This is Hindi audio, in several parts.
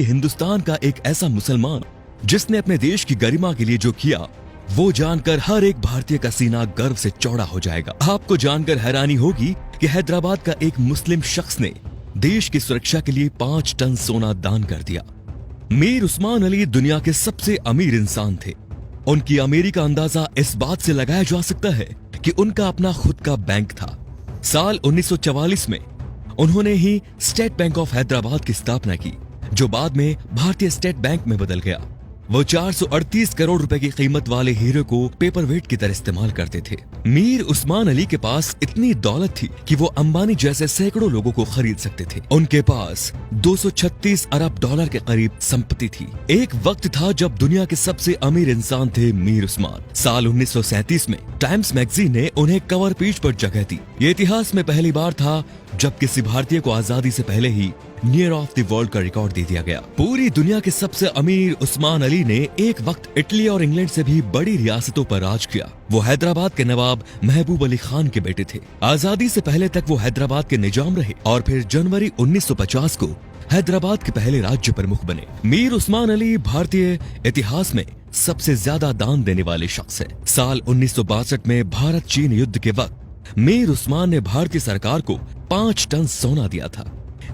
हिंदुस्तान का एक ऐसा मुसलमान जिसने अपने देश की गरिमा के लिए जो किया, वो जानकर हर एक भारतीय का सीना गर्व से चौड़ा हो जाएगा। आपको जानकर हैरानी होगी कि हैदराबाद का एक मुस्लिम शख्स ने देश की सुरक्षा के लिए 5 टन सोना दान कर दिया। मीर उस्मान अली दुनिया के सबसे अमीर इंसान थे। उनकी अमीरी का अंदाजा इस बात से लगाया जा सकता है कि उनका अपना खुद का बैंक था। साल 1944 में उन्होंने ही स्टेट बैंक ऑफ हैदराबाद की स्थापना की, जो बाद में भारतीय स्टेट बैंक में बदल गया। वो 438 करोड़ रुपए की कीमत वाले हीरे को पेपर वेट की तरह इस्तेमाल करते थे। मीर उस्मान अली के पास इतनी दौलत थी कि वो अंबानी जैसे सैकड़ों लोगों को खरीद सकते थे। उनके पास 236 अरब डॉलर के करीब संपत्ति थी। एक वक्त था जब दुनिया के सबसे अमीर इंसान थे मीर उस्मान। साल 1937 में टाइम्स मैगजीन ने उन्हें कवर पेज पर जगह दी। ये इतिहास में पहली बार था जब किसी भारतीय को आजादी से पहले ही नियर ऑफ द वर्ल्ड का रिकॉर्ड दे दिया गया। पूरी दुनिया के सबसे अमीर उस्मान अली ने एक वक्त इटली और इंग्लैंड से भी बड़ी रियासतों पर राज किया। वो हैदराबाद के नवाब महबूब अली खान के बेटे थे। आजादी से पहले तक वो हैदराबाद के निजाम रहे और फिर जनवरी 1950 को हैदराबाद के पहले राज्य प्रमुख बने। मीर उस्मान अली भारतीय इतिहास में सबसे ज्यादा दान देने वाले शख्स है। साल 1962 में भारत चीन युद्ध के वक्त मीर उस्मान ने भारतीय सरकार को 5 टन सोना दिया था,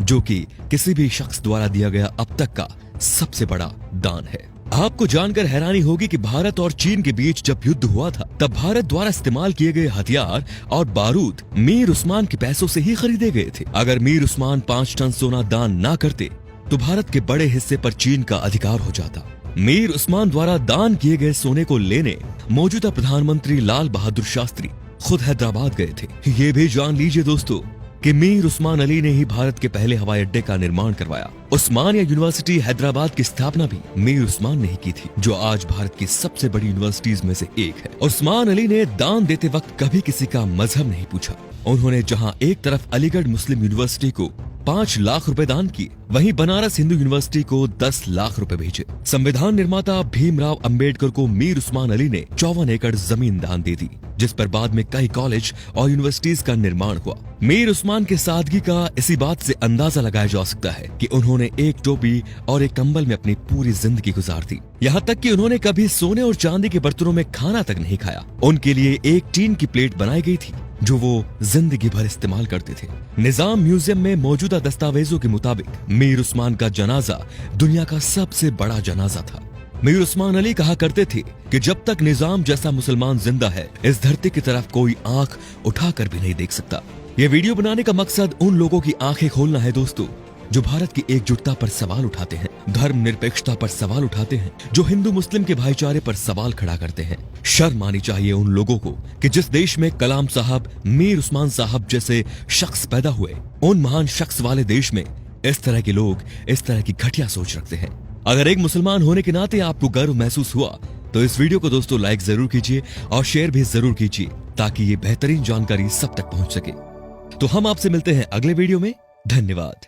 जो कि किसी भी शख्स द्वारा दिया गया अब तक का सबसे बड़ा दान है। आपको जानकर हैरानी होगी कि भारत और चीन के बीच जब युद्ध हुआ था, तब भारत द्वारा इस्तेमाल किए गए हथियार और बारूद मीर उस्मान के पैसों से ही खरीदे गए थे। अगर मीर उस्मान 5 टन सोना दान ना करते तो भारत के बड़े हिस्से पर चीन का अधिकार हो जाता। मीर उस्मान द्वारा दान किए गए सोने को लेने मौजूदा प्रधानमंत्री लाल बहादुर शास्त्री खुद हैदराबाद गए थे। ये भी जान लीजिए दोस्तों कि मीर उस्मान अली ने ही भारत के पहले हवाई अड्डे का निर्माण करवाया। उस्मानिया यूनिवर्सिटी हैदराबाद की स्थापना भी मीर उस्मान ने ही की थी, जो आज भारत की सबसे बड़ी यूनिवर्सिटीज में से एक है। उस्मान अली ने दान देते वक्त कभी किसी का मजहब नहीं पूछा। उन्होंने जहां एक तरफ अलीगढ़ मुस्लिम यूनिवर्सिटी को 5 लाख रुपए दान किए, वहीं बनारस हिंदू यूनिवर्सिटी को 10 लाख रुपए भेजे। संविधान निर्माता भीमराव अंबेडकर को मीर उस्मान अली ने 54 एकड़ जमीन दान दे दी, जिस पर बाद में कई कॉलेज और यूनिवर्सिटीज का निर्माण हुआ। मीर उस्मान के सादगी का इसी बात से अंदाजा लगाया जा सकता है कि उन्होंने एक टोपी और एक कंबल में अपनी पूरी जिंदगी गुजार दी। यहाँ तक कि उन्होंने कभी सोने और चांदी के बर्तनों में खाना तक नहीं खाया। उनके लिए एक टीन की प्लेट बनाई गई थी, जो वो जिंदगी भर इस्तेमाल करते थे। निजाम म्यूजियम में मौजूदा दस्तावेजों के मुताबिक मीर उस्मान का जनाजा दुनिया का सबसे बड़ा जनाजा था। मीर उस्मान अली कहा करते थे कि जब तक निजाम जैसा मुसलमान जिंदा है, इस धरती की तरफ कोई आंख उठाकर भी नहीं देख सकता। ये वीडियो बनाने का मकसद उन लोगों की आंखें खोलना है दोस्तों, जो भारत की एकजुटता पर सवाल उठाते हैं, धर्म निरपेक्षता पर सवाल उठाते हैं, जो हिंदू मुस्लिम के भाईचारे पर सवाल खड़ा करते हैं। शर्म आनी चाहिए उन लोगों को कि जिस देश में कलाम साहब, मीर उस्मान साहब जैसे शख्स पैदा हुए, उन महान शख्स वाले देश में इस तरह के लोग इस तरह की घटिया सोच रखते हैं। अगर एक मुसलमान होने के नाते आपको गर्व महसूस हुआ तो इस वीडियो को दोस्तों लाइक जरूर कीजिए और शेयर भी जरूर कीजिए, ताकि ये बेहतरीन जानकारी सब तक पहुंच सके। तो हम आपसे मिलते हैं अगले वीडियो में। धन्यवाद।